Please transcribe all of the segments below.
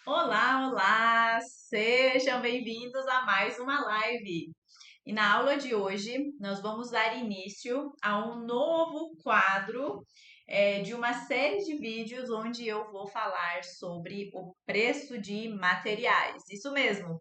Olá, olá! Sejam bem-vindos a mais uma live. E na aula de hoje, nós vamos dar início a um novo quadro de uma série de vídeos onde eu vou falar sobre o preço de materiais. Isso mesmo,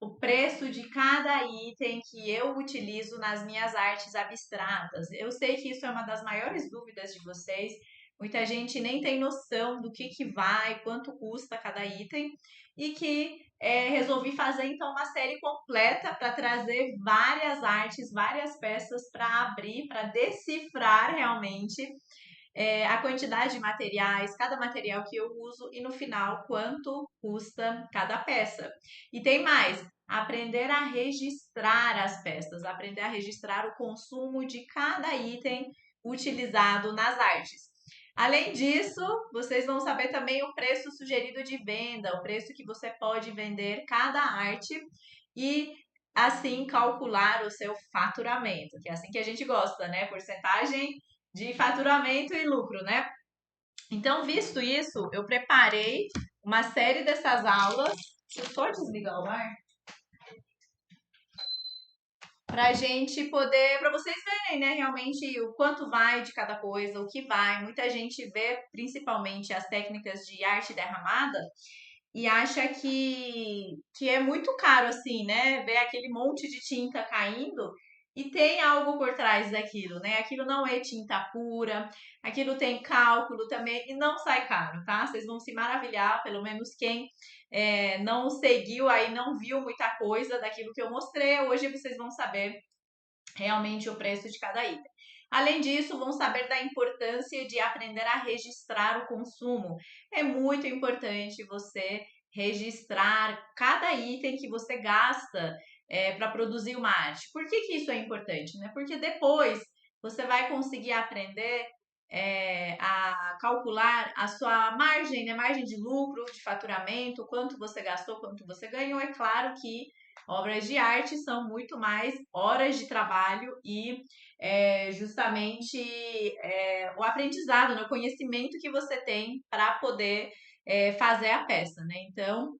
o preço de cada item que eu utilizo nas minhas artes abstratas. Eu sei que isso é uma das maiores dúvidas de vocês. Muita gente nem tem noção do que vai, quanto custa cada item, e que resolvi fazer então uma série completa para trazer várias artes, várias peças para abrir, para decifrar realmente a quantidade de materiais, cada material que eu uso e no final quanto custa cada peça. E tem mais, aprender a registrar as peças, aprender a registrar o consumo de cada item utilizado nas artes. Além disso, vocês vão saber também o preço sugerido de venda, o preço que você pode vender cada arte e assim calcular o seu faturamento, que é assim que a gente gosta, né? Porcentagem de faturamento e lucro, né? Então, visto isso, eu preparei uma série dessas aulas. Deixa eu só desligar o ar. Pra gente poder, para vocês verem, né, realmente o quanto vai de cada coisa, o que vai. Muita gente vê principalmente as técnicas de arte derramada e acha que é muito caro assim, né? Ver aquele monte de tinta caindo e tem algo por trás daquilo, né? Aquilo não é tinta pura, aquilo tem cálculo também e não sai caro, tá? Vocês vão se maravilhar, pelo menos quem não seguiu aí, não viu muita coisa daquilo que eu mostrei. Hoje vocês vão saber realmente o preço de cada item. Além disso, vão saber da importância de aprender a registrar o consumo. É muito importante você registrar cada item que você gasta para produzir uma arte. Por que isso é importante? Né? Porque depois você vai conseguir aprender a calcular a sua margem, né? Margem de lucro, de faturamento, quanto você gastou, quanto você ganhou. É claro que obras de arte são muito mais horas de trabalho e justamente o aprendizado, né, o conhecimento que você tem para poder fazer a peça, né? Então,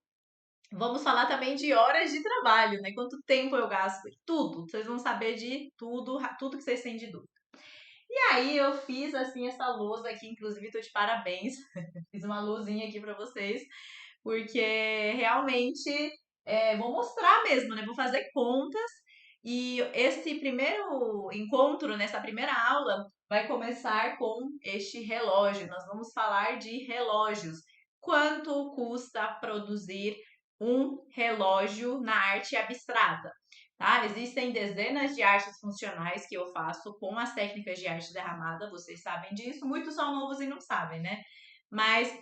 vamos falar também de horas de trabalho, né? Quanto tempo eu gasto, tudo. Vocês vão saber de tudo, tudo que vocês têm de dúvida. E aí eu fiz assim essa lousa aqui, inclusive tô de parabéns. Fiz uma luzinha aqui para vocês, porque realmente vou mostrar mesmo, né? Vou fazer contas e esse primeiro encontro, nessa primeira aula, vai começar com este relógio. Nós vamos falar de relógios. Quanto custa produzir um relógio na arte abstrata? Tá? Existem dezenas de artes funcionais que eu faço com as técnicas de arte derramada, vocês sabem disso. Muitos são novos e não sabem, né? Mas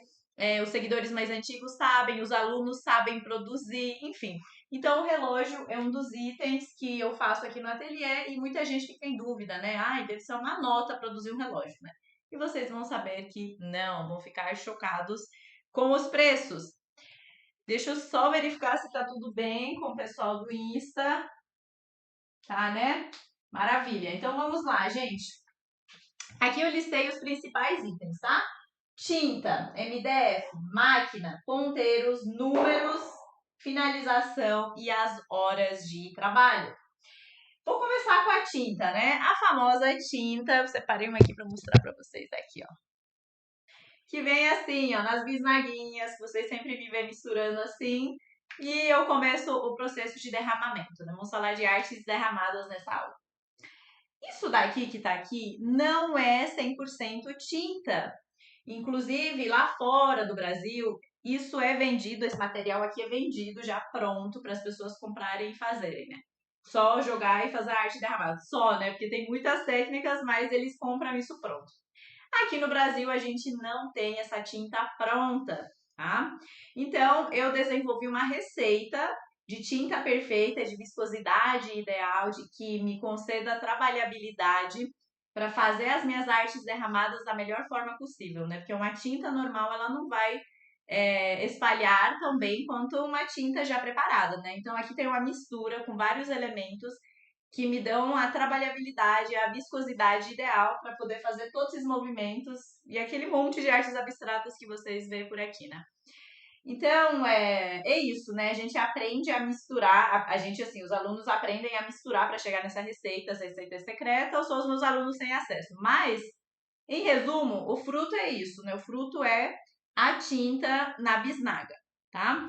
os seguidores mais antigos sabem, os alunos sabem produzir, enfim. Então, o relógio é um dos itens que eu faço aqui no ateliê e muita gente fica em dúvida, né? Ah, deve ser uma nota produzir um relógio, né? E vocês vão saber que não, vão ficar chocados com os preços. Deixa eu só verificar se tá tudo bem com o pessoal do Insta, tá, né? Maravilha. Então, vamos lá, gente. Aqui eu listei os principais itens, tá? Tinta, MDF, máquina, ponteiros, números, finalização e as horas de trabalho. Vou começar com a tinta, né? A famosa tinta, eu separei uma aqui para mostrar para vocês aqui, ó. Que vem assim, ó, nas bisnaguinhas, que vocês sempre me vêem misturando assim. E eu começo o processo de derramamento, né? Vamos falar de artes derramadas nessa aula. Isso daqui que tá aqui não é 100% tinta. Inclusive, lá fora do Brasil, isso é vendido, esse material aqui é vendido já pronto para as pessoas comprarem e fazerem, né? Só jogar e fazer a arte derramada. Só, né? Porque tem muitas técnicas, mas eles compram isso pronto. Aqui no Brasil, a gente não tem essa tinta pronta, tá? Então, eu desenvolvi uma receita de tinta perfeita, de viscosidade ideal, de que me conceda trabalhabilidade para fazer as minhas artes derramadas da melhor forma possível, né? Porque uma tinta normal, ela não vai espalhar tão bem quanto uma tinta já preparada, né? Então, aqui tem uma mistura com vários elementos que me dão a trabalhabilidade, a viscosidade ideal para poder fazer todos esses movimentos e aquele monte de artes abstratas que vocês veem por aqui, né? Então, é isso, né? A gente aprende a misturar, a gente, assim, os alunos aprendem a misturar para chegar nessa receita, essa receita secreta, ou são os meus alunos sem acesso. Mas, em resumo, o fruto é isso, né? O fruto é a tinta na bisnaga, tá?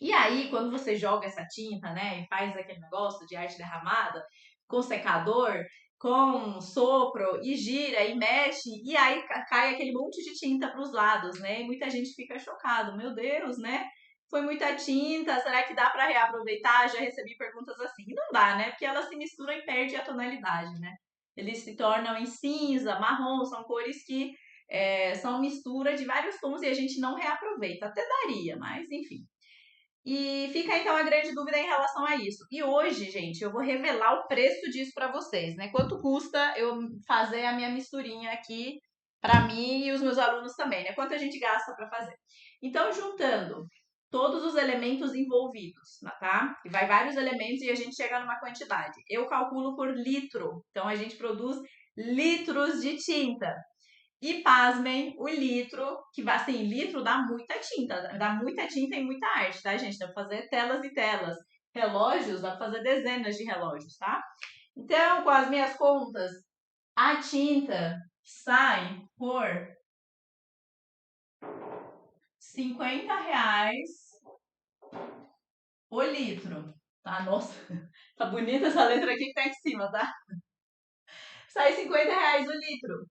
E aí, quando você joga essa tinta, né, e faz aquele negócio de arte derramada, com secador, com sopro, e gira, e mexe, e aí cai aquele monte de tinta para os lados, né? E muita gente fica chocado, meu Deus, né? Foi muita tinta, será que dá para reaproveitar? Já recebi perguntas assim. E não dá, né? Porque ela se mistura e perde a tonalidade, né? Eles se tornam em cinza, marrom, são cores que são mistura de vários tons e a gente não reaproveita. Até daria, mas enfim. E fica então a grande dúvida em relação a isso. E hoje, gente, eu vou revelar o preço disso para vocês, né? Quanto custa eu fazer a minha misturinha aqui para mim e os meus alunos também, né? Quanto a gente gasta para fazer. Então, juntando todos os elementos envolvidos, tá? E vai vários elementos e a gente chega numa quantidade. Eu calculo por litro. Então, a gente produz litros de tinta. E pasmem, o litro, que assim, litro dá muita tinta e muita arte, tá, gente? Dá pra fazer telas e telas. Relógios, dá pra fazer dezenas de relógios, tá? Então, com as minhas contas, a tinta sai por R$ 50 o litro, tá? Nossa, tá bonita essa letra aqui que tá em cima, tá? Sai R$ 50 o litro.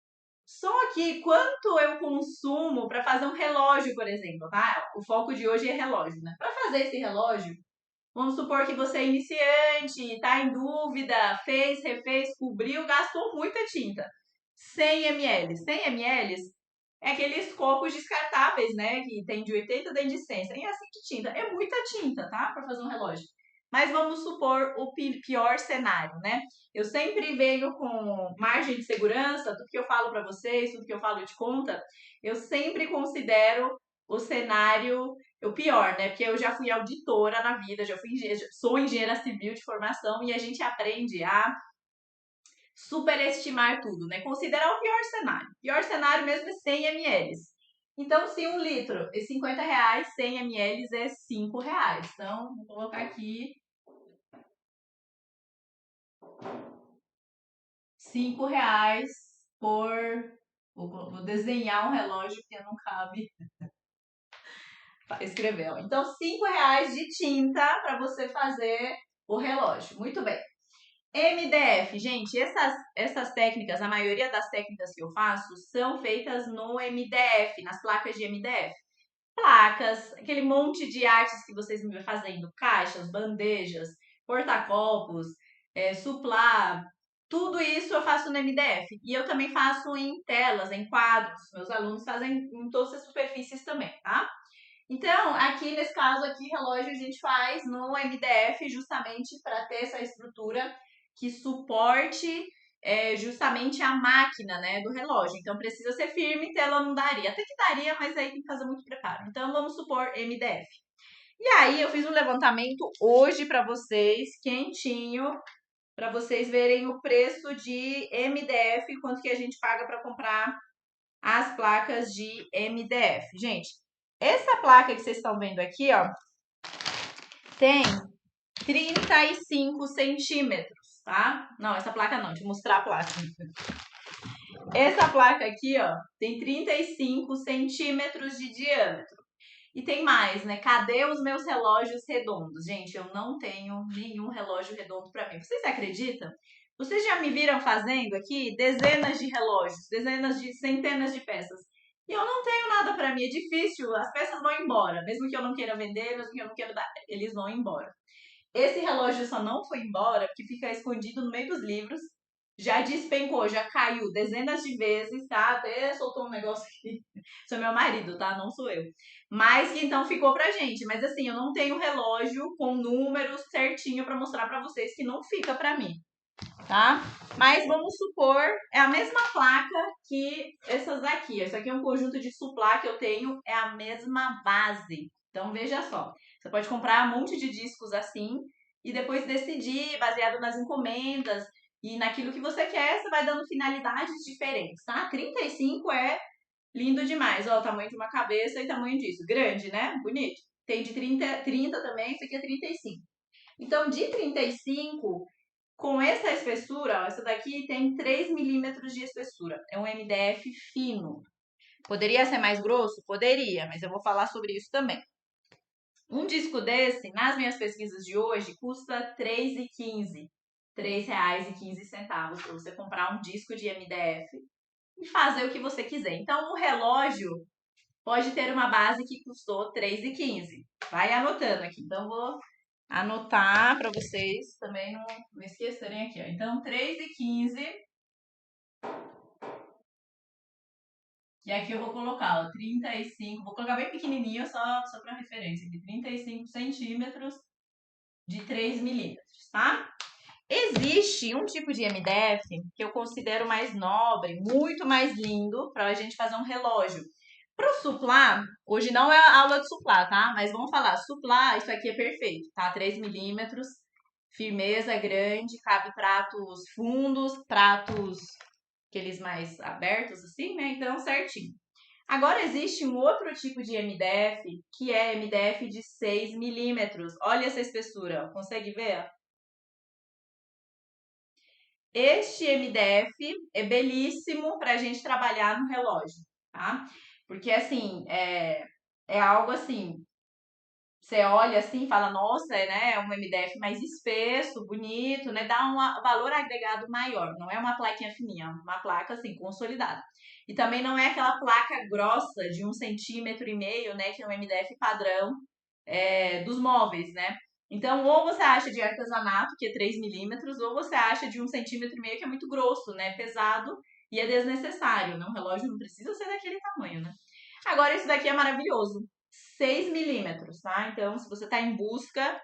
Só que quanto eu consumo para fazer um relógio, por exemplo, tá? O foco de hoje é relógio, né? Para fazer esse relógio, vamos supor que você é iniciante, tá em dúvida, fez, refez, cobriu, gastou muita tinta. 100 ml. 100 ml é aqueles copos descartáveis, né? Que tem de 80 dentro de 100. 100 é assim de tinta. É muita tinta, tá? Para fazer um relógio. Mas vamos supor o pior cenário, né? Eu sempre venho com margem de segurança, tudo que eu falo para vocês, tudo que eu falo de conta, eu sempre considero o cenário o pior, né? Porque eu já fui auditora na vida, sou engenheira civil de formação e a gente aprende a superestimar tudo, né? Considerar o pior cenário. O pior cenário mesmo é 100 ml. Então, se um litro é R$ 50, 100 ml é R$ 5. Então, vou colocar aqui R$ 5 por. Vou desenhar um relógio que não cabe escrever. Ó. Então, R$ 5 de tinta para você fazer o relógio. Muito bem. MDF, gente, essas técnicas, a maioria das técnicas que eu faço são feitas no MDF, nas placas de MDF. Placas, aquele monte de artes que vocês me vêem fazendo, caixas, bandejas, porta-copos, suplá, tudo isso eu faço no MDF. E eu também faço em telas, em quadros. Meus alunos fazem em todas as superfícies também, tá? Então, aqui nesse caso aqui, relógio a gente faz no MDF justamente para ter essa estrutura que suporte justamente a máquina, né, do relógio. Então precisa ser firme, tela não daria. Até que daria, mas aí tem que fazer muito preparo. Então vamos supor MDF. E aí eu fiz um levantamento hoje para vocês, quentinho, para vocês verem o preço de MDF, quanto que a gente paga para comprar as placas de MDF. Gente, essa placa que vocês estão vendo aqui, ó, tem 35 centímetros, tá? Não, essa placa não, deixa eu mostrar a placa. Essa placa aqui, ó, tem 35 centímetros de diâmetro. E tem mais, né? Cadê os meus relógios redondos? Gente, eu não tenho nenhum relógio redondo para mim. Vocês acreditam? Vocês já me viram fazendo aqui dezenas de relógios, dezenas de centenas de peças. E eu não tenho nada para mim, é difícil, as peças vão embora. Mesmo que eu não queira vender, mesmo que eu não queira dar, eles vão embora. Esse relógio só não foi embora porque fica escondido no meio dos livros. Já despencou, já caiu dezenas de vezes, tá? Até soltou um negócio aqui. Isso é meu marido, tá? Não sou eu. Mas que então ficou pra gente. Mas assim, eu não tenho relógio com números certinho pra mostrar pra vocês que não fica pra mim, tá? Mas vamos supor, é a mesma placa que essas daqui. Isso aqui é um conjunto de suplá que eu tenho, é a mesma base. Então veja só, você pode comprar um monte de discos assim e depois decidir, baseado nas encomendas e naquilo que você quer, você vai dando finalidades diferentes, tá? 35 é Lindo demais. Ó, o tamanho de uma cabeça e tamanho disso. Grande, né? Bonito. Tem de 30 também, isso aqui é 35. Então, de 35, com essa espessura, ó, essa daqui tem 3 milímetros de espessura. É um MDF fino. Poderia ser mais grosso? Poderia, mas eu vou falar sobre isso também. Um disco desse, nas minhas pesquisas de hoje, custa R$ 3,15. R$ 3,15 para você comprar um disco de MDF e fazer o que você quiser. Então, o relógio pode ter uma base que custou R$ 3,15. Vai anotando aqui. Então, vou anotar para vocês também não esquecerem aqui. Ó. Então, R$ 3,15. E aqui eu vou colocar, ó, 35. Vou colocar bem pequenininho, só para referência aqui. 35 centímetros de 3 milímetros, tá? Existe um tipo de MDF que eu considero mais nobre, muito mais lindo, para a gente fazer um relógio. Para o suplá, hoje não é a aula de suplá, tá? Mas vamos falar, suplá, isso aqui é perfeito, tá? 3 milímetros, firmeza grande, cabe pratos fundos, pratos aqueles mais abertos assim, né? Então, certinho. Agora existe um outro tipo de MDF, que é MDF de 6 milímetros. Olha essa espessura, consegue ver? Este MDF é belíssimo para a gente trabalhar no relógio, tá? Porque assim, é algo assim, você olha assim e fala, nossa, é um MDF mais espesso, bonito, né? Dá um valor agregado maior. Não é uma plaquinha fininha, é uma placa assim, consolidada. E também não é aquela placa grossa de 1,5 cm, né? Que é um MDF padrão dos móveis, né? Então, ou você acha de artesanato, que é 3 milímetros, ou você acha de 1,5 cm, que é muito grosso, né? Pesado e é desnecessário, né? Um relógio não precisa ser daquele tamanho, né? Agora, esse daqui é maravilhoso. 6 milímetros, tá? Então, se você está em busca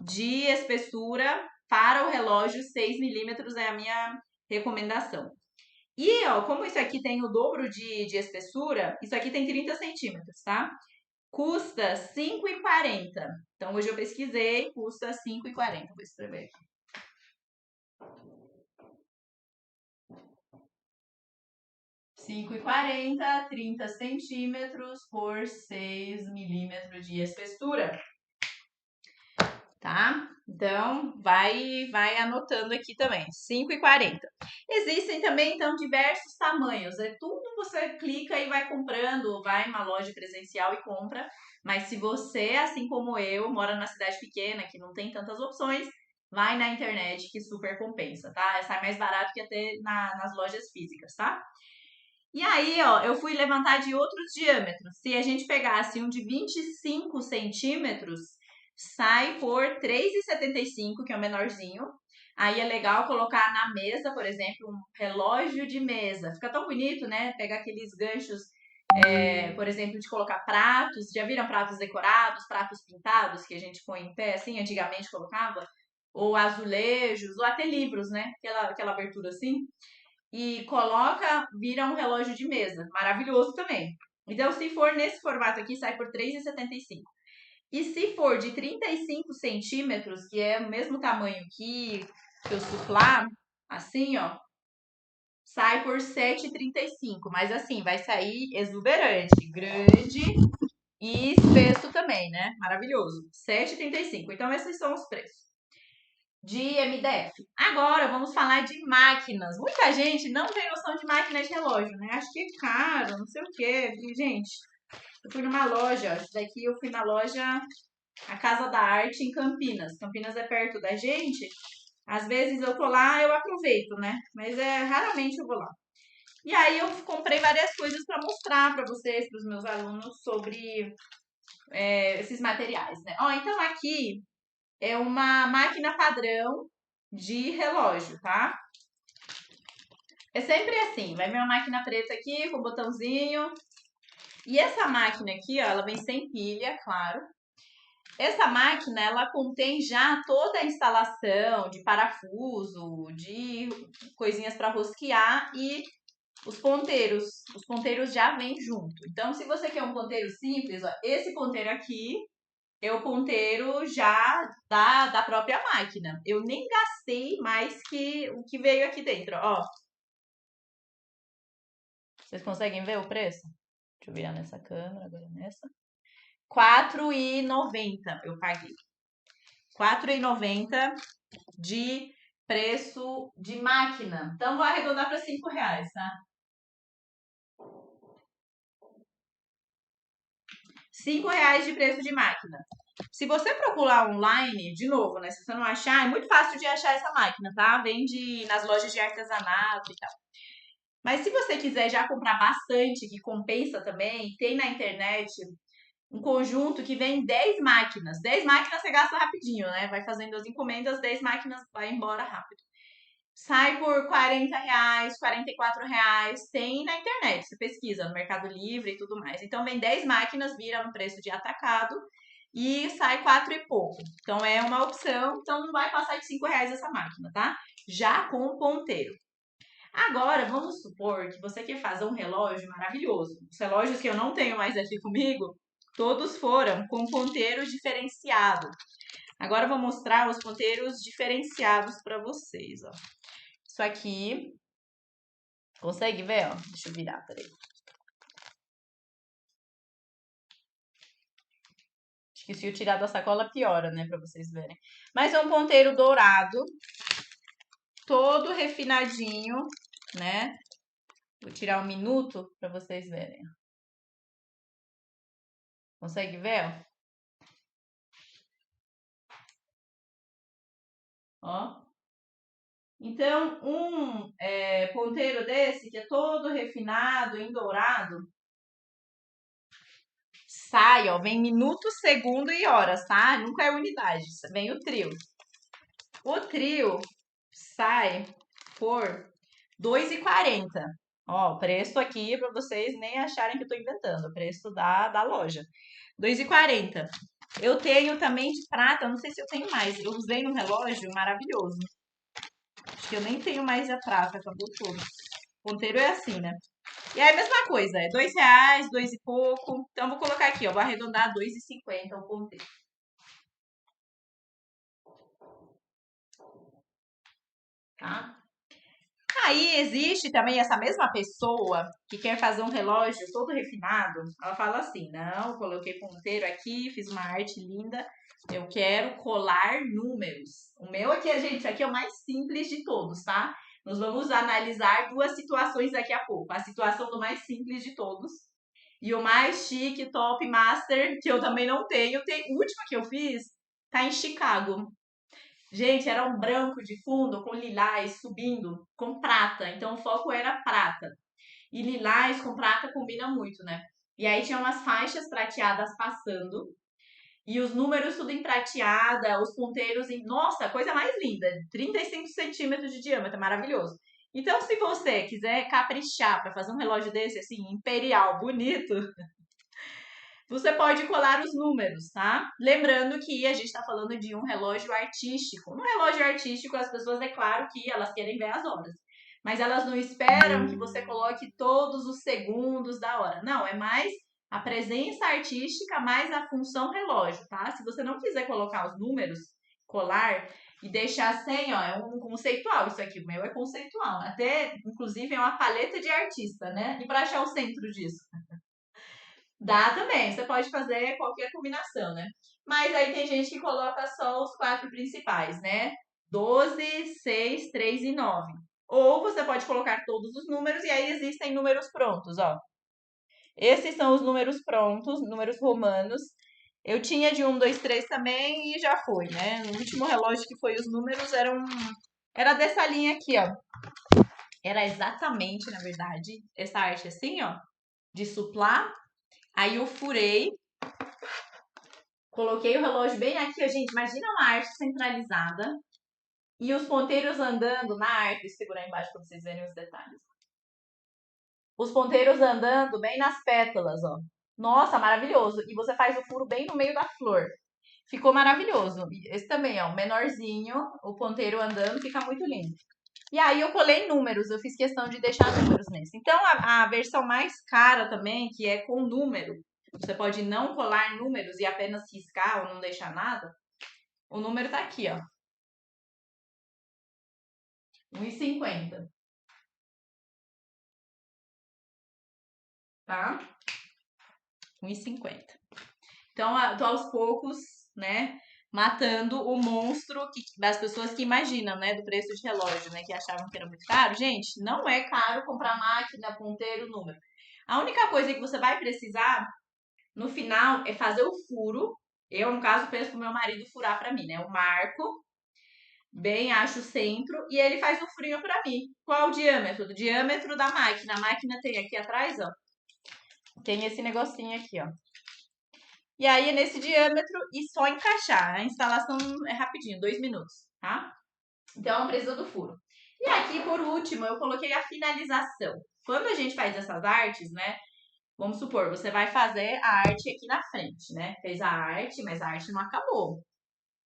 de espessura para o relógio, 6 milímetros é a minha recomendação. E, ó, como isso aqui tem o dobro de espessura, isso aqui tem 30 centímetros, tá? Custa R$ 5,40. Então, hoje eu pesquisei, custa R$ 5,40. Vou escrever aqui. 5,40, 30 centímetros por 6 milímetros de espessura. Tá? Então, vai anotando aqui também, 5,40. Existem também, então, diversos tamanhos. É tudo você clica e vai comprando, vai em uma loja presencial e compra. Mas se você, assim como eu, mora na cidade pequena, que não tem tantas opções, vai na internet que super compensa, tá? Sai mais barato que até nas lojas físicas, tá? E aí, ó, eu fui levantar de outros diâmetros. Se a gente pegasse um de 25 centímetros, sai por R$ 3,75, que é o menorzinho. Aí é legal colocar na mesa, por exemplo, um relógio de mesa. Fica tão bonito, né? Pegar aqueles ganchos, por exemplo, de colocar pratos. Já viram pratos decorados, pratos pintados que a gente põe em pé, assim, antigamente colocava? Ou azulejos, ou até livros, né? Aquela abertura assim e coloca, vira um relógio de mesa. Maravilhoso também. Então, se for nesse formato aqui, sai por R$ 3,75. E se for de 35 centímetros, que é o mesmo tamanho que o suplá, assim, ó, sai por R$ 7,35. Mas assim, vai sair exuberante, grande e espesso também, né? Maravilhoso. R$ 7,35. Então, esses são os preços de MDF. Agora vamos falar de máquinas. Muita gente não tem noção de máquina de relógio, né? Acho que é caro, não sei o quê. Gente, eu fui numa loja, ó, daqui eu fui na loja A Casa da Arte em Campinas. Campinas é perto da gente. Às vezes eu tô lá, eu aproveito, né? Mas raramente eu vou lá. E aí eu comprei várias coisas para mostrar para vocês, para os meus alunos sobre esses materiais, né? Ó, então aqui é uma máquina padrão de relógio, tá? É sempre assim, vai vir uma máquina preta aqui com botãozinho. E essa máquina aqui, ó, ela vem sem pilha, claro. Essa máquina, ela contém já toda a instalação de parafuso, de coisinhas para rosquear e os ponteiros. Os ponteiros já vêm junto. Então, se você quer um ponteiro simples, ó, esse ponteiro aqui é o ponteiro já da própria máquina. Eu nem gastei mais que o que veio aqui dentro, ó. Vocês conseguem ver o preço? Deixa eu virar nessa câmera, agora nessa. R$ 4,90 eu paguei. R$ 4,90 de preço de máquina. Então, vou arredondar para R$ 5, tá? R$ 5 de preço de máquina. Se você procurar online, de novo, né? Se você não achar, é muito fácil de achar essa máquina, tá? Vende nas lojas de artesanato e tal. Mas se você quiser já comprar bastante, que compensa também, tem na internet um conjunto que vem 10 máquinas. 10 máquinas você gasta rapidinho, né? Vai fazendo as encomendas, 10 máquinas vai embora rápido. Sai por R$ 40, R$ 44. Tem na internet, você pesquisa no Mercado Livre e tudo mais. Então vem 10 máquinas, vira no preço de atacado e sai 4 e pouco. Então é uma opção, então não vai passar de R$ 5 essa máquina, tá? Já com o ponteiro. Agora, vamos supor que você quer fazer um relógio maravilhoso. Os relógios que eu não tenho mais aqui comigo, todos foram com ponteiro diferenciado. Agora eu vou mostrar os ponteiros diferenciados para vocês, ó. Isso aqui, consegue ver, ó? Deixa eu virar, peraí. Acho que se eu tirar da sacola piora, né, para vocês verem. Mas é um ponteiro dourado, todo refinadinho, né? Vou tirar um minuto para vocês verem. Consegue ver, ó? Então, um ponteiro desse, que é todo refinado, em dourado, sai, ó, vem minuto, segundo e horas, tá? Nunca é unidade, vem o trio. O trio sai por R$ 2,40. Ó, o preço aqui para vocês nem acharem que eu tô inventando, o preço da loja. R$ 2,40. Eu tenho também de prata, não sei se eu tenho mais. Eu usei no relógio, maravilhoso. Acho que eu nem tenho mais a prata, acabou tudo. O ponteiro é assim, né? E aí a mesma coisa, é R$ 2, 2 e pouco. Então vou colocar aqui, ó, vou arredondar R$ 2,50 o ponteiro. Tá? Aí existe também essa mesma pessoa que quer fazer um relógio todo refinado. Ela fala assim: não, coloquei ponteiro aqui, fiz uma arte linda, eu quero colar números. O meu aqui, gente, aqui é o mais simples de todos, tá? Nós vamos analisar duas situações daqui a pouco. A situação do mais simples de todos e o mais chique, top, master, que eu também não tenho. O último que eu fiz tá em Chicago. Gente, era um branco de fundo com lilás subindo com prata. Então o foco era prata. E lilás com prata combina muito, né? E aí tinha umas faixas prateadas passando. E os números tudo em prateada, os ponteiros em. Nossa, coisa mais linda! 35 centímetros de diâmetro, maravilhoso. Então, se você quiser caprichar para fazer um relógio desse, assim, imperial, bonito, você pode colar os números, tá? Lembrando que a gente está falando de um relógio artístico. No relógio artístico, as pessoas, é claro que elas querem ver as horas. Mas elas não esperam que você coloque todos os segundos da hora. Não, é mais a presença artística, mais a função relógio, tá? Se você não quiser colocar os números, colar e deixar sem, ó, é um conceitual isso aqui. O meu é conceitual. Até, inclusive, é uma paleta de artista, né? E para achar o centro disso? Dá também, você pode fazer qualquer combinação, né? Mas aí tem gente que coloca só os 4 principais, né? 12, 6, 3 e 9. Ou você pode colocar todos os números e aí existem números prontos, ó. Esses são os números prontos, números romanos. Eu tinha de 1, 2, 3 também e já foi, né? O último relógio que foi os números era dessa linha aqui, ó. Era exatamente, na verdade, essa arte assim, ó, de suplar. Aí eu furei, coloquei o relógio bem aqui, gente. Imagina uma arte centralizada e os ponteiros andando na arte. Deixa eu segurar embaixo para vocês verem os detalhes. Os ponteiros andando bem nas pétalas, ó. Nossa, maravilhoso. E você faz o furo bem no meio da flor. Ficou maravilhoso. Esse também, ó, menorzinho, o ponteiro andando, fica muito lindo. E aí eu colei números, eu fiz questão de deixar números nesse. Então a versão mais cara também, que é com número, você pode não colar números e apenas riscar ou não deixar nada. O número tá aqui, ó. 1,50. Tá? 1,50. Então, tô aos poucos, né, matando o monstro das pessoas que imaginam, né, do preço de relógio, né, que achavam que era muito caro. Gente, não é caro comprar máquina, ponteiro, número. A única coisa que você vai precisar no final é fazer o furo. Eu, no caso, peço pro meu marido furar pra mim, né? Eu marco, bem acho o centro, e ele faz o furinho pra mim. Qual o diâmetro? Do diâmetro da máquina. A máquina tem aqui atrás, ó. Tem esse negocinho aqui, ó. E aí é nesse diâmetro e só encaixar. A instalação é rapidinho, 2 minutos, tá? Então precisa do furo. E aqui, por último, eu coloquei a finalização. Quando a gente faz essas artes, né? Vamos supor, você vai fazer a arte aqui na frente, né? Fez a arte, mas a arte não acabou.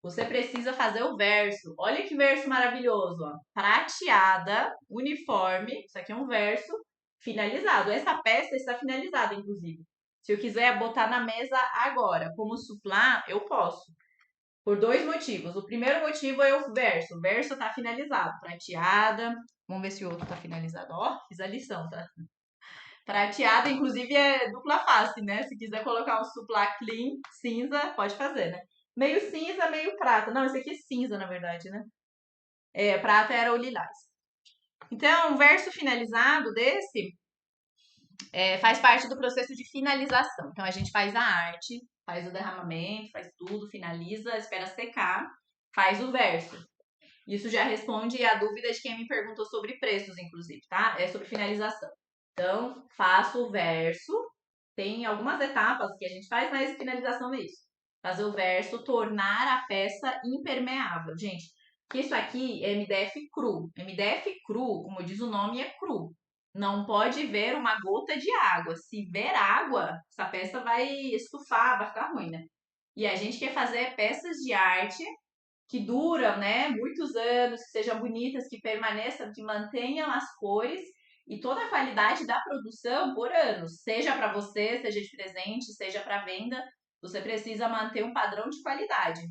Você precisa fazer o verso. Olha que verso maravilhoso, ó. Prateada, uniforme. Isso aqui é um verso finalizado. Essa peça está finalizada, inclusive. Se eu quiser botar na mesa agora, como suplar, eu posso. Por 2 motivos. O primeiro motivo é o verso. O verso tá finalizado. Prateada. Vamos ver se o outro tá finalizado. Ó, fiz a lição, tá? Prateada, inclusive, é dupla face, né? Se quiser colocar um suplá clean, cinza, pode fazer, né? Meio cinza, meio prata. Não, esse aqui é cinza, na verdade, né? É, prata era o lilás. Então, um verso finalizado desse faz parte do processo de finalização. Então, a gente faz a arte, faz o derramamento, faz tudo, finaliza, espera secar, faz o verso. Isso já responde a dúvida de quem me perguntou sobre preços, inclusive, tá? É sobre finalização. Então, faço o verso. Tem algumas etapas que a gente faz, mas finalização é isso. Fazer o verso, tornar a peça impermeável. Gente, que isso aqui é MDF cru. MDF cru, como diz o nome, é cru. Não pode ver uma gota de água. Se ver água, essa peça vai estufar, vai ficar ruim, né? E a gente quer fazer peças de arte que duram, né, muitos anos, que sejam bonitas, que permaneçam, que mantenham as cores e toda a qualidade da produção por anos. Seja para você, seja de presente, seja para venda, você precisa manter um padrão de qualidade,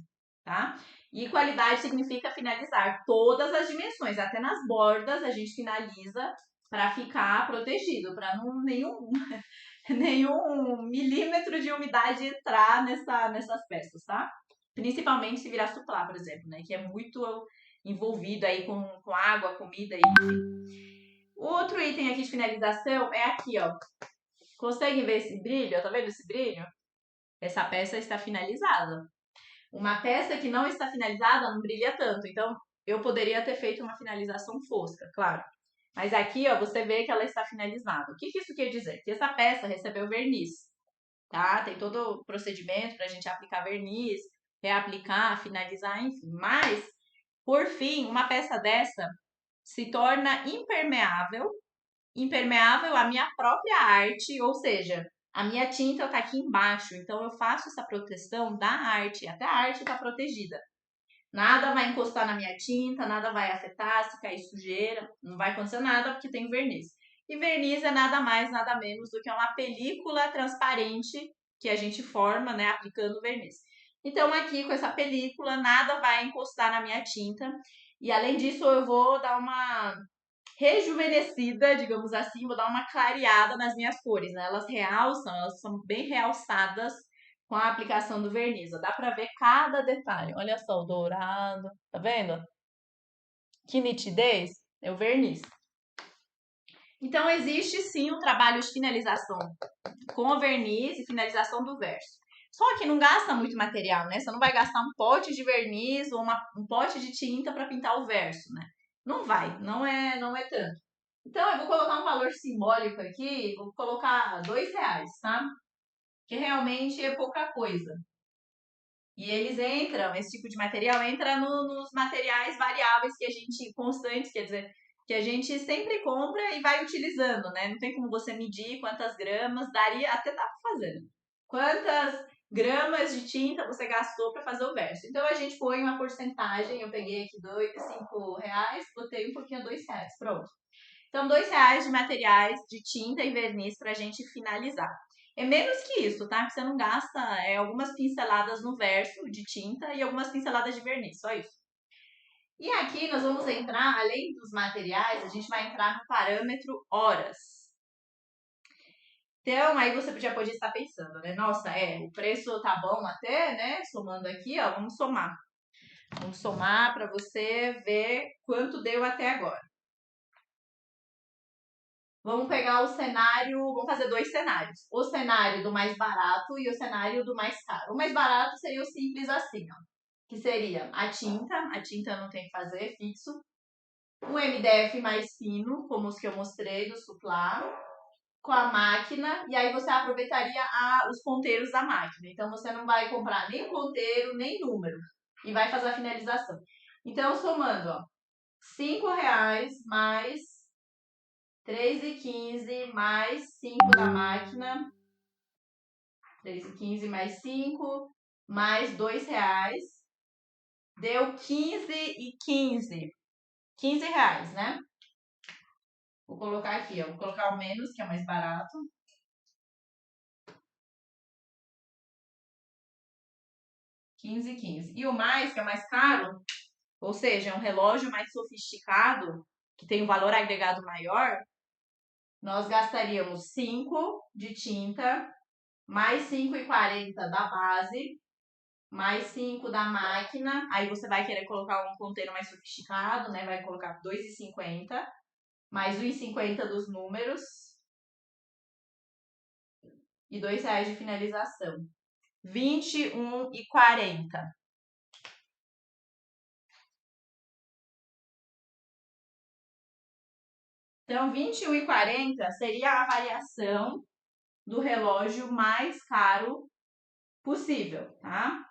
tá? E qualidade significa finalizar todas as dimensões, até nas bordas a gente finaliza para ficar protegido, para não nenhum milímetro de umidade entrar nessas peças, tá? Principalmente se virar suplá, por exemplo, né? Que é muito envolvido aí com água, comida, enfim. O outro item aqui de finalização é aqui, ó. Consegue ver esse brilho? Tá vendo esse brilho? Essa peça está finalizada. Uma peça que não está finalizada não brilha tanto. Então, eu poderia ter feito uma finalização fosca, claro. Mas aqui, ó, você vê que ela está finalizada. O que isso quer dizer? Que essa peça recebeu verniz, tá? Tem todo o procedimento para a gente aplicar verniz, reaplicar, finalizar, enfim. Mas, por fim, uma peça dessa se torna impermeável, impermeável à minha própria arte, ou seja, a minha tinta está aqui embaixo, então eu faço essa proteção da arte, até a arte está protegida. Nada vai encostar na minha tinta, nada vai afetar, se cair sujeira, não vai acontecer nada porque tem verniz. E verniz é nada mais, nada menos do que uma película transparente que a gente forma, né, aplicando verniz. Então aqui com essa película nada vai encostar na minha tinta e além disso eu vou dar uma rejuvenescida, digamos assim, vou dar uma clareada nas minhas cores, né? Elas realçam, elas são bem realçadas com a aplicação do verniz. Dá pra ver cada detalhe. Olha só o dourado, tá vendo? Que nitidez é o verniz. Então existe sim um trabalho de finalização com o verniz e finalização do verso. Só que não gasta muito material, né? Você não vai gastar um pote de verniz ou um pote de tinta para pintar o verso, né? Não vai, não é tanto. Então, eu vou colocar um valor simbólico aqui, vou colocar R$2, tá? Que realmente é pouca coisa. E eles entram, esse tipo de material entra nos materiais variáveis que a gente, constantes, quer dizer, que a gente sempre compra e vai utilizando, né? Não tem como você medir quantas gramas, daria, até dá pra fazer. Quantas gramas de tinta você gastou para fazer o verso. Então, a gente põe uma porcentagem, eu peguei aqui R$5, botei um pouquinho a R$2, pronto. Então, R$2 de materiais de tinta e verniz para a gente finalizar. É menos que isso, tá? Porque você não gasta algumas pinceladas no verso de tinta e algumas pinceladas de verniz, só isso. E aqui nós vamos entrar, além dos materiais, a gente vai entrar no parâmetro horas. Então, aí você já pode estar pensando, né? Nossa, o preço tá bom até, né? Somando aqui, ó, vamos somar. Vamos somar para você ver quanto deu até agora. Vamos pegar o cenário, vamos fazer dois cenários. O cenário do mais barato e o cenário do mais caro. O mais barato seria o simples assim, ó. Que seria a tinta não tem que fazer, fixo. Um MDF mais fino, como os que eu mostrei do Suplá, com a máquina, e aí você aproveitaria os ponteiros da máquina. Então você não vai comprar nem ponteiro, nem número, e vai fazer a finalização. Então, somando, ó, R$5 mais 3,15 mais 5 da máquina, 3,15 mais 5 mais R$2, deu 15,15. R$15, né? Vou colocar aqui, ó. Vou colocar o menos, que é mais barato. 15,15. E o mais, que é mais caro, ou seja, é um relógio mais sofisticado, que tem um valor agregado maior, nós gastaríamos 5 de tinta, mais 5,40 da base, mais 5 da máquina. Aí você vai querer colocar um ponteiro mais sofisticado, né? Vai colocar 2,50, mais 1,50 dos números e R$2 de finalização. 21,40. Então, 21,40 seria a variação do relógio mais caro possível, tá?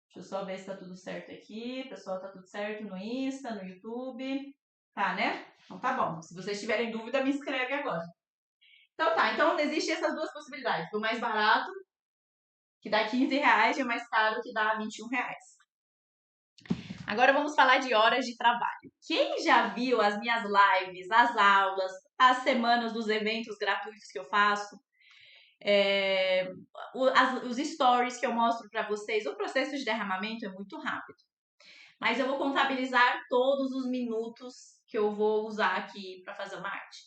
Deixa eu só ver se tá tudo certo aqui. Pessoal, tá tudo certo no Insta, no YouTube. Tá, né? Então tá bom. Se vocês tiverem dúvida, me escreve agora. Então tá, então existem essas duas possibilidades. Do mais barato, que dá R$15, e o mais caro, que dá R$21. Agora vamos falar de horas de trabalho. Quem já viu as minhas lives, as aulas, as semanas dos eventos gratuitos que eu faço, os stories que eu mostro para vocês, o processo de derramamento é muito rápido. Mas eu vou contabilizar todos os minutos que eu vou usar aqui para fazer uma arte.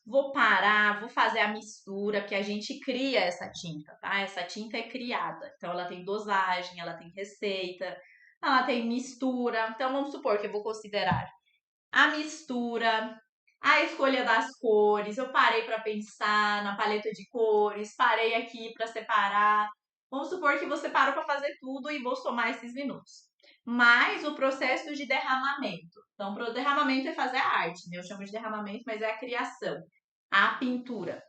Vou parar, vou fazer a mistura, porque a gente cria essa tinta, tá? Essa tinta é criada. Então, ela tem dosagem, ela tem receita, ela tem mistura. Então, vamos supor que eu vou considerar a mistura, a escolha das cores. Eu parei para pensar na paleta de cores, parei aqui para separar. Vamos supor que você parou para fazer tudo e vou somar esses minutos. Mais o processo de derramamento. Então, o derramamento é fazer a arte, né? Eu chamo de derramamento, mas é a criação, a pintura.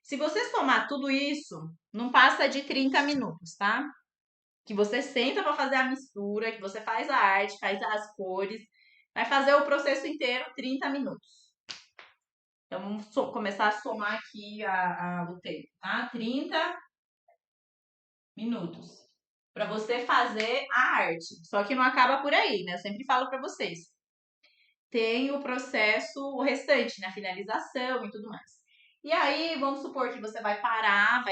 Se você somar tudo isso, não passa de 30 minutos, tá? Que você senta para fazer a mistura, que você faz a arte, faz as cores, vai fazer o processo inteiro 30 minutos. Então, vamos começar a somar aqui o tempo, tá? 30 minutos para você fazer a arte. Só que não acaba por aí, né? Eu sempre falo para vocês. Tem o processo, o restante, né? A finalização e tudo mais. E aí, vamos supor que você vai parar,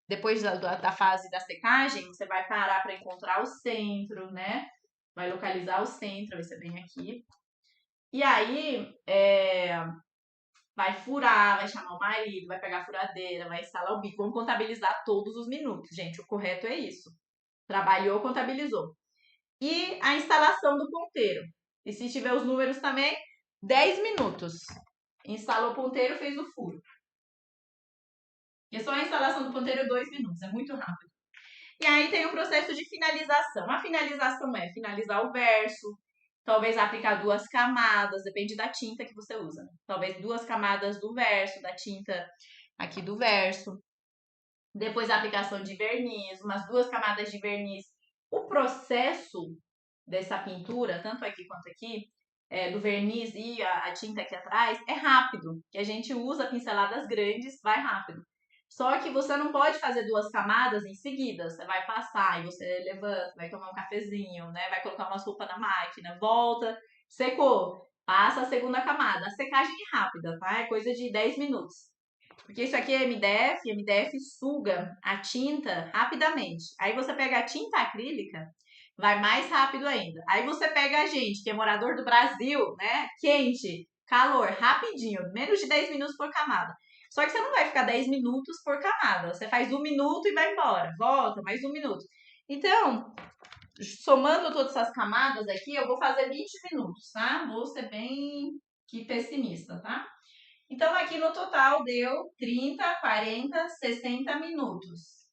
depois da fase da secagem, você vai parar para encontrar o centro, né? Vai localizar o centro, vai ser bem aqui. E aí, vai furar, vai chamar o marido, vai pegar a furadeira, vai instalar o bico. Vamos contabilizar todos os minutos, gente. O correto é isso. Trabalhou, contabilizou. E a instalação do ponteiro. E se tiver os números também, 10 minutos. Instalou o ponteiro, fez o furo. E só a instalação do ponteiro 2 minutos, é muito rápido. E aí tem o processo de finalização. A finalização é finalizar o verso, talvez aplicar 2 camadas, depende da tinta que você usa. Talvez 2 camadas do verso, da tinta aqui do verso. Depois a aplicação de verniz, umas 2 camadas de verniz. O processo dessa pintura, tanto aqui quanto aqui, do verniz e a tinta aqui atrás, é rápido. Que a gente usa pinceladas grandes, vai rápido. Só que você não pode fazer 2 camadas em seguida. Você vai passar e você levanta, vai tomar um cafezinho, né? Vai colocar uma sopa na máquina, volta, secou, passa a segunda camada. A secagem é rápida, tá? É coisa de 10 minutos. Porque isso aqui é MDF suga a tinta rapidamente. Aí você pega a tinta acrílica, vai mais rápido ainda. Aí você pega a gente, que é morador do Brasil, né? Quente, calor, rapidinho, menos de 10 minutos por camada. Só que você não vai ficar 10 minutos por camada. Você faz 1 minuto e vai embora. Volta, mais 1 minuto. Então, somando todas essas camadas aqui, eu vou fazer 20 minutos, tá? Vou ser bem que pessimista, tá? Então, aqui no total deu 30, 40, 60 minutos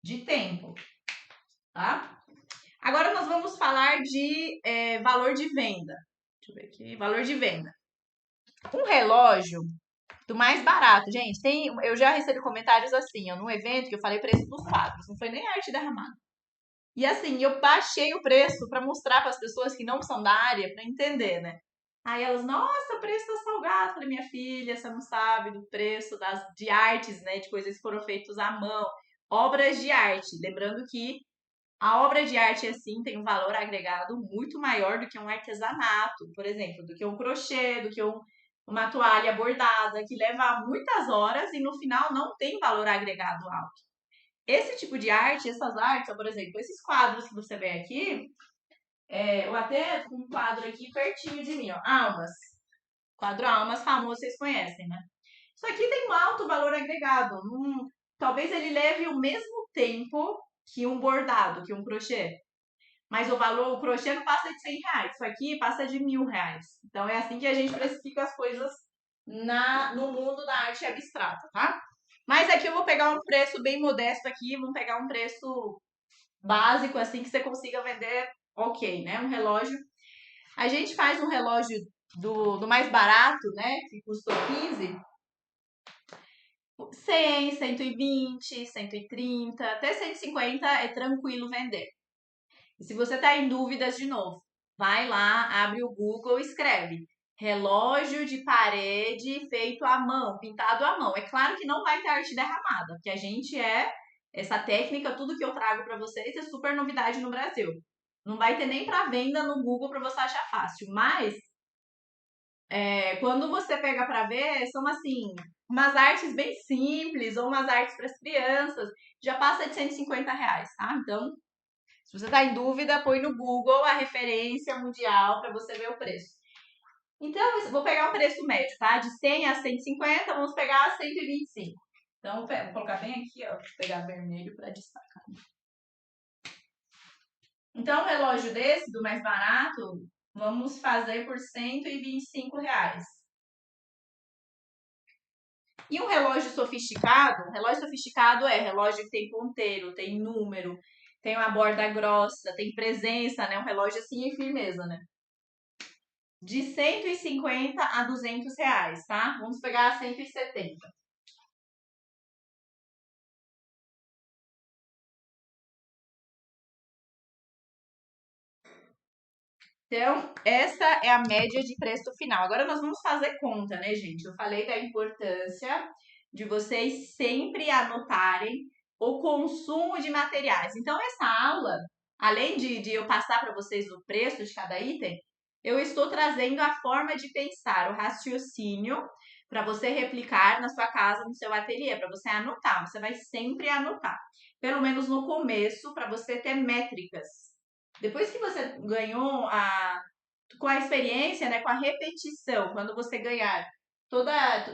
de tempo, tá? Agora nós vamos falar de valor de venda. Deixa eu ver aqui, valor de venda. Um relógio do mais barato, gente, eu já recebi comentários assim, ó, num evento que eu falei o preço dos quadros, não foi nem arte derramada. E assim, eu baixei o preço para mostrar para as pessoas que não são da área, para entender, né? Aí elas, nossa, o preço tá salgado. Falei, minha filha, você não sabe do preço de artes, né? De coisas que foram feitas à mão. Obras de arte. Lembrando que a obra de arte, assim, tem um valor agregado muito maior do que um artesanato, por exemplo, do que um crochê, do que uma toalha bordada, que leva muitas horas e no final não tem valor agregado alto. Esse tipo de arte, essas artes, por exemplo, esses quadros que você vê aqui, eu até um quadro aqui pertinho de mim, ó, Almas. Quadro Almas famoso, vocês conhecem, né? Isso aqui tem um alto valor agregado. Talvez ele leve o mesmo tempo que um bordado, que um crochê. Mas o crochê não passa de 100 reais. Isso aqui passa de 1.000 reais. Então é assim que a gente precifica as coisas no mundo da arte abstrata, tá? Mas aqui eu vou pegar um preço bem modesto aqui, vamos pegar um preço básico, assim, que você consiga vender ok, né? Um relógio. A gente faz um relógio do mais barato, né? Que custou 15, 100, 120, 130, até 150 é tranquilo vender. E se você tá em dúvidas de novo, vai lá, abre o Google e escreve relógio de parede feito à mão, pintado à mão. É claro que não vai ter arte derramada, porque essa técnica, tudo que eu trago para vocês é super novidade no Brasil. Não vai ter nem para venda no Google para você achar fácil, mas quando você pega para ver, são assim, umas artes bem simples ou umas artes para as crianças, já passa de 150 reais, tá? Então, se você está em dúvida, põe no Google a referência mundial para você ver o preço. Então, vou pegar o preço médio, tá? De 100 a 150, vamos pegar 125. Então, vou colocar bem aqui, ó, vou pegar vermelho para destacar. Então, um relógio desse, do mais barato, vamos fazer por 125 reais. E um relógio sofisticado é relógio que tem ponteiro, tem número, tem uma borda grossa, tem presença, né? Um relógio assim em firmeza, né? De 150 a 200 reais, tá? Vamos pegar 170. Então, essa é a média de preço final. Agora nós vamos fazer conta, né, gente? Eu falei da importância de vocês sempre anotarem o consumo de materiais. Então, essa aula, além de eu passar para vocês o preço de cada item, eu estou trazendo a forma de pensar, o raciocínio, para você replicar na sua casa, no seu ateliê, para você anotar. Você vai sempre anotar. Pelo menos no começo, para você ter métricas. Depois que você ganhou com a experiência, né, com a repetição, quando você ganhar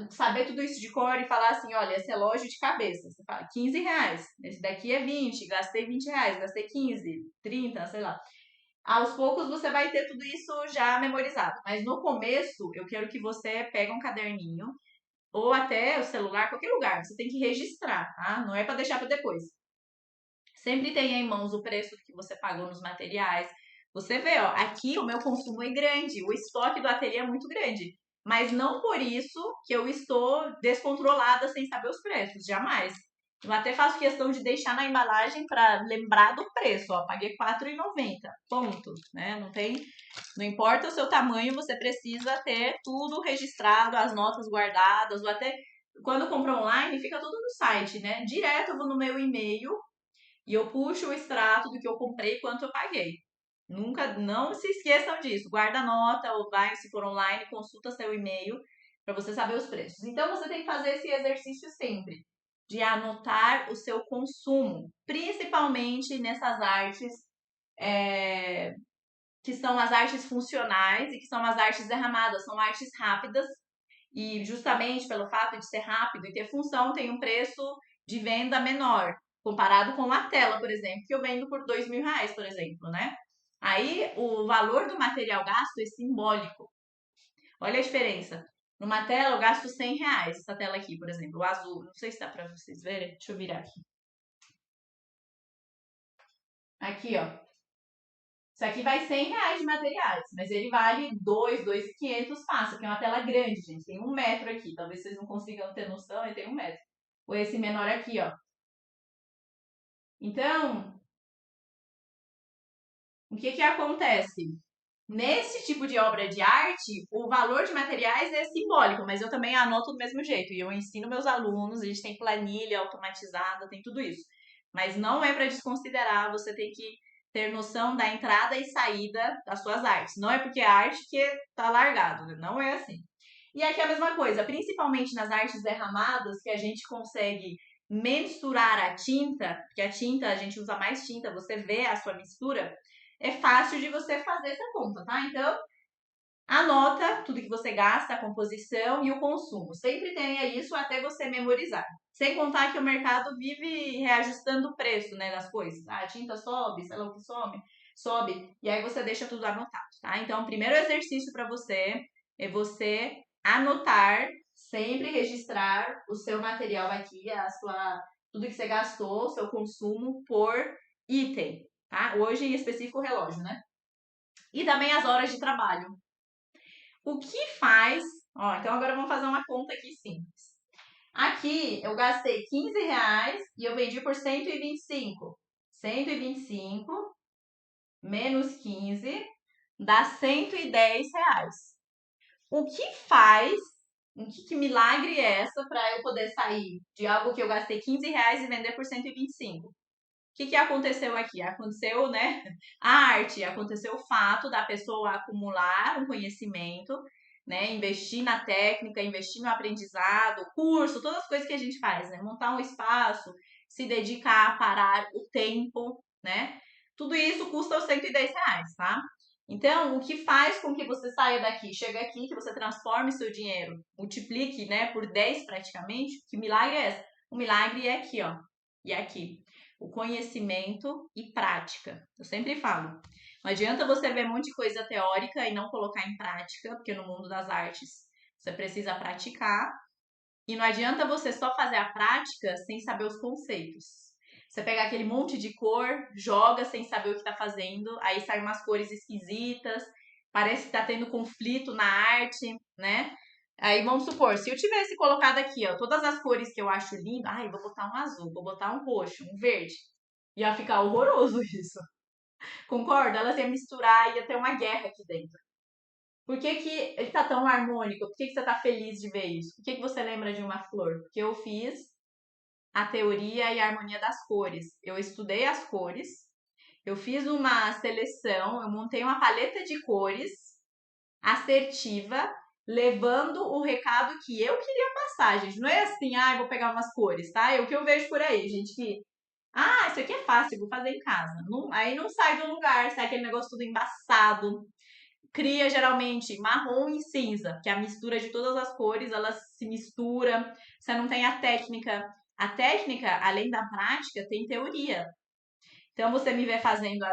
saber tudo isso de cor e falar assim, olha, esse relógio de cabeça, você fala 15 reais, esse daqui é 20, gastei 20 reais, gastei 15, 30, sei lá. Aos poucos você vai ter tudo isso já memorizado, mas no começo eu quero que você pegue um caderninho ou até o celular, qualquer lugar, você tem que registrar, tá? Não é para deixar para depois. Sempre tenha em mãos o preço que você pagou nos materiais. Você vê, ó, aqui o meu consumo é grande, o estoque do ateliê é muito grande. Mas não por isso que eu estou descontrolada sem saber os preços, jamais. Eu até faço questão de deixar na embalagem para lembrar do preço, ó, paguei R$4,90, ponto, né? Não importa o seu tamanho, você precisa ter tudo registrado, as notas guardadas, ou até quando compra online, fica tudo no site, né? Direto eu vou no meu e-mail e eu puxo o extrato do que eu comprei e quanto eu paguei. Nunca, não se esqueçam disso. Guarda a nota ou vai, se for online, consulta seu e-mail para você saber os preços. Então você tem que fazer esse exercício sempre de anotar o seu consumo, principalmente nessas artes que são as artes funcionais e que são as artes derramadas, são artes rápidas e justamente pelo fato de ser rápido e ter função, tem um preço de venda menor, comparado com a tela, por exemplo, que eu vendo por R$ 2.000, por exemplo, né? Aí o valor do material gasto é simbólico. Olha a diferença. Numa tela eu gasto R$ 100, essa tela aqui, por exemplo, o azul. Não sei se dá pra vocês verem. Deixa eu virar aqui. Aqui, ó. Isso aqui vai R$ 100 de materiais, mas ele vale 2.500 fácil, porque é uma tela grande, gente. Tem 1 metro aqui. Talvez vocês não consigam ter noção, ele tem 1 metro. Ou esse menor aqui, ó. Então, o que que acontece? Nesse tipo de obra de arte, o valor de materiais é simbólico, mas eu também anoto do mesmo jeito. E eu ensino meus alunos, a gente tem planilha automatizada, tem tudo isso. Mas não é para desconsiderar, você tem que ter noção da entrada e saída das suas artes. Não é porque é arte que tá largado, né? Não é assim. E aqui é a mesma coisa, principalmente nas artes derramadas, que a gente consegue mensurar a tinta, porque a tinta, a gente usa mais tinta, você vê a sua mistura, é fácil de você fazer essa conta, tá? Então, anota tudo que você gasta, a composição e o consumo. Sempre tenha isso até você memorizar. Sem contar que o mercado vive reajustando o preço, né, das coisas. Ah, a tinta sobe, sei lá o que sobe, e aí você deixa tudo anotado, tá? Então, o primeiro exercício para você é você anotar, sempre registrar o seu material aqui, tudo que você gastou, o seu consumo por item, tá? Hoje em específico o relógio, né? E também as horas de trabalho. O que faz. Ó, então agora vamos fazer uma conta aqui simples. Aqui eu gastei R$ 15 e eu vendi por 125. 125 menos 15 dá R$ 110. O que faz. Que milagre é essa para eu poder sair de algo que eu gastei R$ 15 e vender por 125? O que aconteceu aqui? Aconteceu, né, a arte, aconteceu o fato da pessoa acumular um conhecimento, né, investir na técnica, investir no aprendizado, curso, todas as coisas que a gente faz, né, montar um espaço, se dedicar a parar o tempo, né, tudo isso custa os R$ 110, tá? Então, o que faz com que você saia daqui, chegue aqui, que você transforme seu dinheiro, multiplique, né, por 10 praticamente, que milagre é esse? O milagre é aqui, ó, e aqui o conhecimento e prática. Eu sempre falo, não adianta você ver um monte de coisa teórica e não colocar em prática, porque no mundo das artes você precisa praticar. E não adianta você só fazer a prática sem saber os conceitos. Você pega aquele monte de cor, joga sem saber o que está fazendo, aí saem umas cores esquisitas, parece que está tendo conflito na arte, né? Aí vamos supor, se eu tivesse colocado aqui, ó, todas as cores que eu acho lindo, ai, vou botar um azul, vou botar um roxo, um verde. Ia ficar horroroso isso. Concorda? Elas iam misturar, ia ter uma guerra aqui dentro. Por que, que ele tá tão harmônico? Por que, que você tá feliz de ver isso? Por que, que você lembra de uma flor? Porque eu fiz a teoria e a harmonia das cores. Eu estudei as cores, eu fiz uma seleção, eu montei uma paleta de cores assertiva, levando o recado que eu queria passar, gente. Não é assim, ah, eu vou pegar umas cores, tá? É o que eu vejo por aí, gente, que ah, isso aqui é fácil, vou fazer em casa. Não, aí não sai do lugar, sai aquele negócio tudo embaçado. Cria geralmente marrom e cinza, que é a mistura de todas as cores, elas se mistura. Você não tem a técnica. A técnica, além da prática, tem teoria. Então você me vê fazendo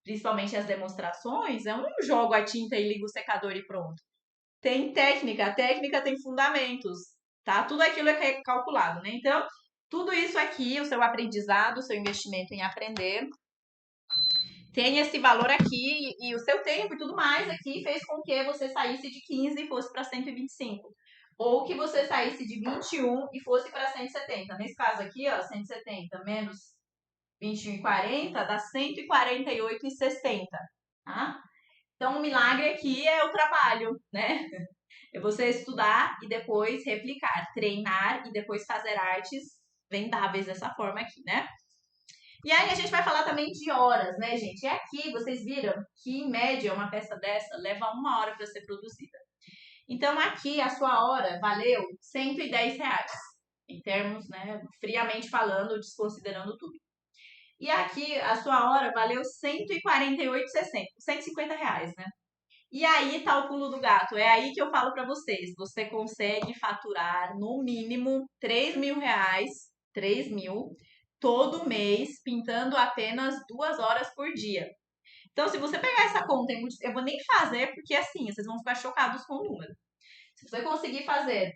principalmente as demonstrações, eu não jogo a tinta e ligo o secador e pronto. Tem técnica, a técnica tem fundamentos, tá? Tudo aquilo é calculado, né? Então, tudo isso aqui, o seu aprendizado, o seu investimento em aprender, tem esse valor aqui e o seu tempo e tudo mais aqui fez com que você saísse de 15 e fosse para 125. Ou que você saísse de 21 e fosse para 170. Nesse caso aqui, ó, 170 menos 21,40 dá 148,60, tá? Então, o milagre aqui é o trabalho, né? É você estudar e depois replicar, treinar e depois fazer artes vendáveis dessa forma aqui, né? E aí a gente vai falar também de horas, né, gente? E aqui vocês viram que, em média, uma peça dessa leva 1 hora para ser produzida. Então, aqui a sua hora valeu R$ 110, em termos, né, friamente falando, desconsiderando tudo. E aqui a sua hora valeu R$ 148,60, R$ 150, né? E aí tá o pulo do gato. É aí que eu falo pra vocês. Você consegue faturar no mínimo R$ 3.000, 3.000, todo mês, pintando apenas 2 horas por dia. Então, se você pegar essa conta, eu vou nem fazer, porque assim, vocês vão ficar chocados com o número. Se você conseguir fazer,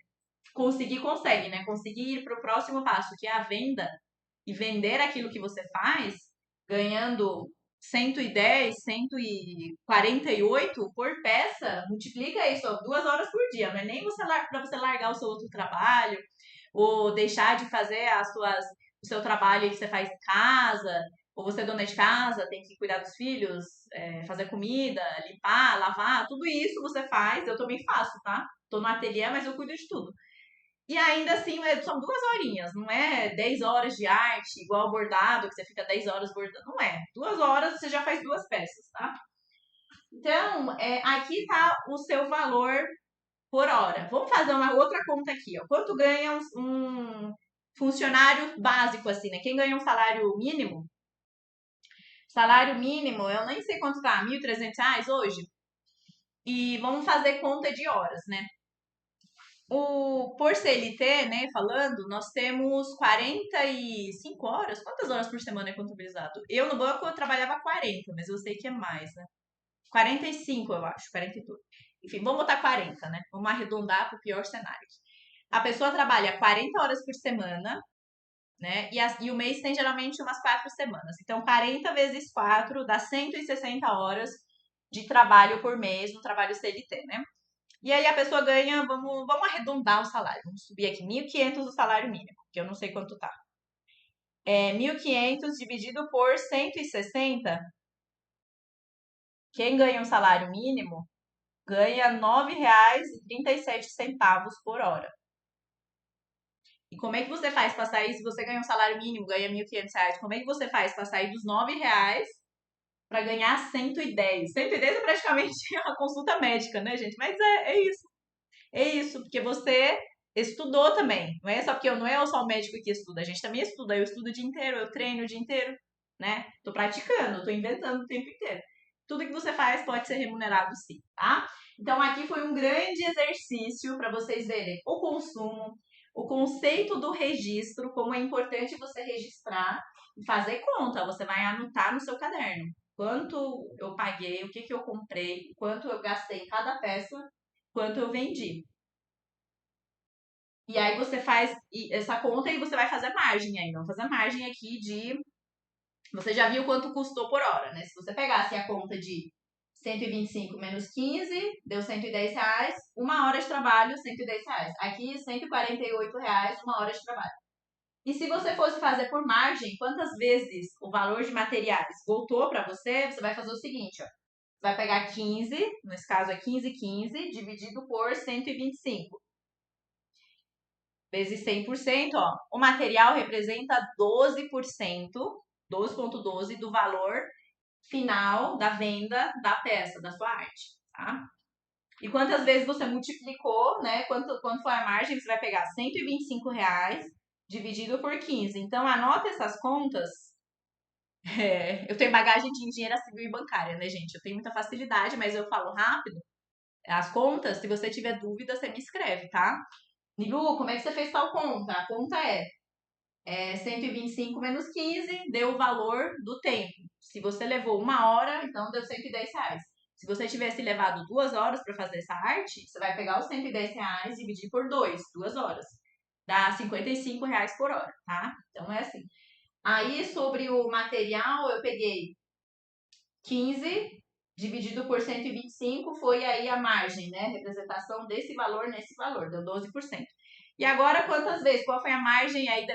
consegue, né? Conseguir ir para o próximo passo, que é a venda, e vender aquilo que você faz, ganhando 110, 148 por peça, multiplica isso, ó, 2 horas por dia. Não é nem para você largar o seu outro trabalho, ou deixar de fazer o seu trabalho que você faz em casa, ou você é dona de casa, tem que cuidar dos filhos, fazer comida, limpar, lavar, tudo isso você faz, eu também faço, tá? Tô no ateliê, mas eu cuido de tudo. E ainda assim, são 2 horinhas, não é 10 horas de arte, igual bordado, que você fica 10 horas bordando. Não é. 2 horas você já faz 2 peças, tá? Então, aqui tá o seu valor por hora. Vamos fazer uma outra conta aqui, ó. Quanto ganha um funcionário básico, assim, né? Quem ganha um salário mínimo? Salário mínimo, eu nem sei quanto tá, R$ 1.300 hoje? E vamos fazer conta de horas, né? Por CLT, né, falando, nós temos 45 horas. Quantas horas por semana é contabilizado? Eu no banco eu trabalhava 40, mas eu sei que é mais, né? 45, eu acho, 42. Enfim, vamos botar 40, né? Vamos arredondar para o pior cenário. A pessoa trabalha 40 horas por semana, né? E o mês tem geralmente umas 4 semanas. Então, 40 vezes 4 dá 160 horas de trabalho por mês no trabalho CLT, né? E aí a pessoa ganha, vamos arredondar o salário. Vamos subir aqui, 1.500 o salário mínimo, que eu não sei quanto tá. 1.500 dividido por 160. Quem ganha um salário mínimo ganha R$ 9,37 por hora. E como é que você faz para sair, se você ganha um salário mínimo, ganha R$ 1.500, como é que você faz para sair dos R$ 9 para ganhar 110? 110 é praticamente uma consulta médica, né, gente? Mas é isso. É isso, porque você estudou também. Não é só porque eu não é só o médico que estuda, a gente também estuda. Eu estudo o dia inteiro, eu treino o dia inteiro, né? Tô praticando, tô inventando o tempo inteiro. Tudo que você faz pode ser remunerado sim, tá? Então aqui foi um grande exercício para vocês verem o consumo, o conceito do registro, como é importante você registrar e fazer conta. Você vai anotar no seu caderno quanto eu paguei, o que eu comprei, quanto eu gastei em cada peça, quanto eu vendi. E aí você faz essa conta e você vai fazer margem aí. Vamos fazer margem aqui de. Você já viu quanto custou por hora, né? Se você pegasse a conta de 125 menos 15, deu R$ 110. 1 hora de trabalho, R$ 110. Aqui, R$ 148, 1 hora de trabalho. E se você fosse fazer por margem, quantas vezes o valor de materiais voltou para você, você vai fazer o seguinte, ó. Você vai pegar 15, nesse caso é 15, dividido por 125 vezes 100%, ó, o material representa 12%, 12,12 do valor final da venda da peça, da sua arte, tá? E quantas vezes você multiplicou, né? Quanto foi a margem? Você vai pegar R$ 125 dividido por 15. Então, anota essas contas. Eu tenho bagagem de engenheira civil e bancária, né, gente? Eu tenho muita facilidade, mas eu falo rápido. As contas, se você tiver dúvida, você me escreve, tá? Nilu, como é que você fez tal conta? A conta é 125 menos 15, deu o valor do tempo. Se você levou 1 hora, então deu R$ 110. Se você tivesse levado 2 horas para fazer essa arte, você vai pegar os R$ 110 e dividir por 2 horas. Dá R$ 55 por hora, tá? Então é assim. Aí sobre o material, eu peguei 15 dividido por 125, foi aí a margem, né? Representação desse valor nesse valor, deu 12%. E agora, quantas vezes? Qual foi a margem aí?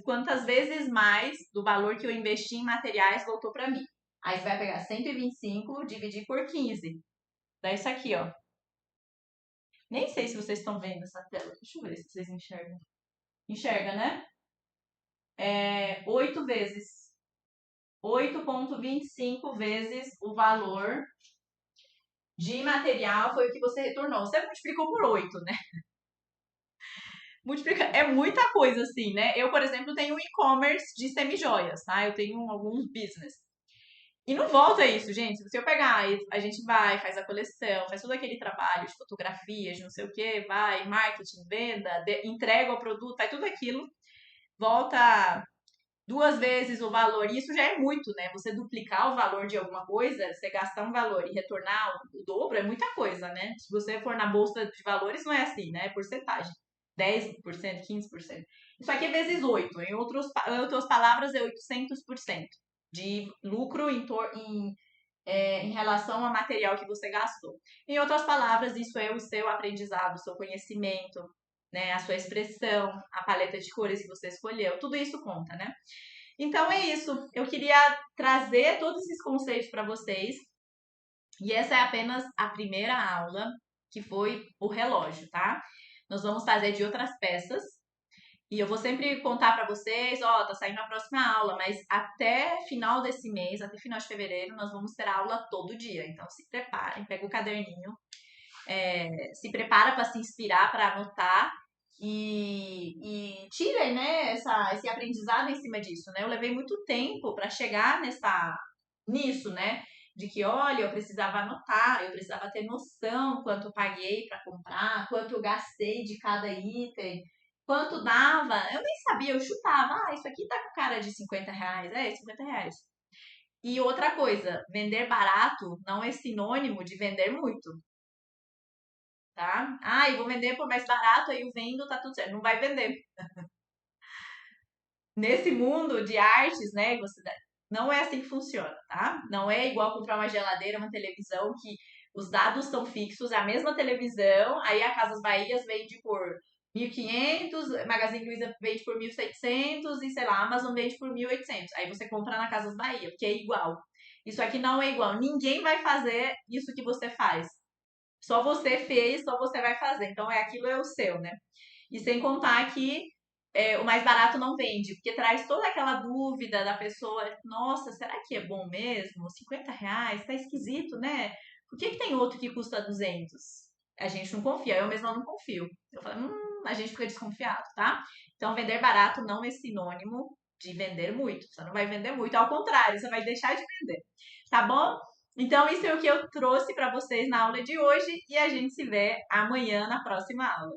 Quantas vezes mais do valor que eu investi em materiais voltou para mim? Aí você vai pegar 125, dividir por 15. Dá isso aqui, ó. Nem sei se vocês estão vendo essa tela. Deixa eu ver se vocês enxergam. Enxerga, né? 8 vezes. 8,25 vezes o valor de material foi o que você retornou. Você multiplicou por 8, né? É muita coisa, assim, né? Eu, por exemplo, tenho um e-commerce de semijoias, tá? Eu tenho alguns business. E não volta isso, gente. Se eu pegar, a gente vai, faz a coleção, faz todo aquele trabalho de fotografias, de não sei o que, vai, marketing, venda, entrega o produto, faz tudo aquilo, volta duas vezes o valor. E isso já é muito, né? Você duplicar o valor de alguma coisa, você gastar um valor e retornar o dobro é muita coisa, né? Se você for na bolsa de valores, não é assim, né? É porcentagem. 10%, 15%. Isso aqui é vezes 8. Em outras palavras, é 800% de lucro em relação ao material que você gastou. Em outras palavras, isso é o seu aprendizado, o seu conhecimento, né, a sua expressão, a paleta de cores que você escolheu, tudo isso conta, né? Então é isso. Eu queria trazer todos esses conceitos para vocês. E essa é apenas a primeira aula, que foi o relógio, tá? Nós vamos fazer de outras peças. E eu vou sempre contar para vocês, ó, tá saindo a próxima aula, mas até final desse mês, até final de fevereiro, nós vamos ter aula todo dia. Então se preparem, pega o caderninho, se prepara para se inspirar, para anotar e tirem, né, esse aprendizado em cima disso, né? Eu levei muito tempo para chegar nisso, né? De que, olha, eu precisava anotar, eu precisava ter noção quanto eu paguei para comprar, quanto eu gastei de cada item, quanto dava. Eu nem sabia, eu chutava, isso aqui tá com cara de R$ 50, 50 reais. E outra coisa, vender barato não é sinônimo de vender muito, tá? Eu vou vender por mais barato, aí eu vendo, tá tudo certo. Não vai vender. Nesse mundo de artes, né, não é assim que funciona, tá? Não é igual comprar uma geladeira, uma televisão, que os dados estão fixos, é a mesma televisão, aí a Casas Bahias vende por 1.500, Magazine Luiza vende por 1.700 e, sei lá, a Amazon vende por 1.800. Aí você compra na Casas Bahia, porque é igual. Isso aqui não é igual. Ninguém vai fazer isso que você faz. Só você fez, só você vai fazer. Então, aquilo é o seu, né? E sem contar que o mais barato não vende, porque traz toda aquela dúvida da pessoa, nossa, será que é bom mesmo? R$ 50? Tá esquisito, né? Por que tem outro que custa 200? A gente não confia, eu mesma não confio. Eu falo, a gente fica desconfiado, tá? Então, vender barato não é sinônimo de vender muito. Você não vai vender muito, ao contrário, você vai deixar de vender, tá bom? Então, isso é o que eu trouxe para vocês na aula de hoje e a gente se vê amanhã na próxima aula.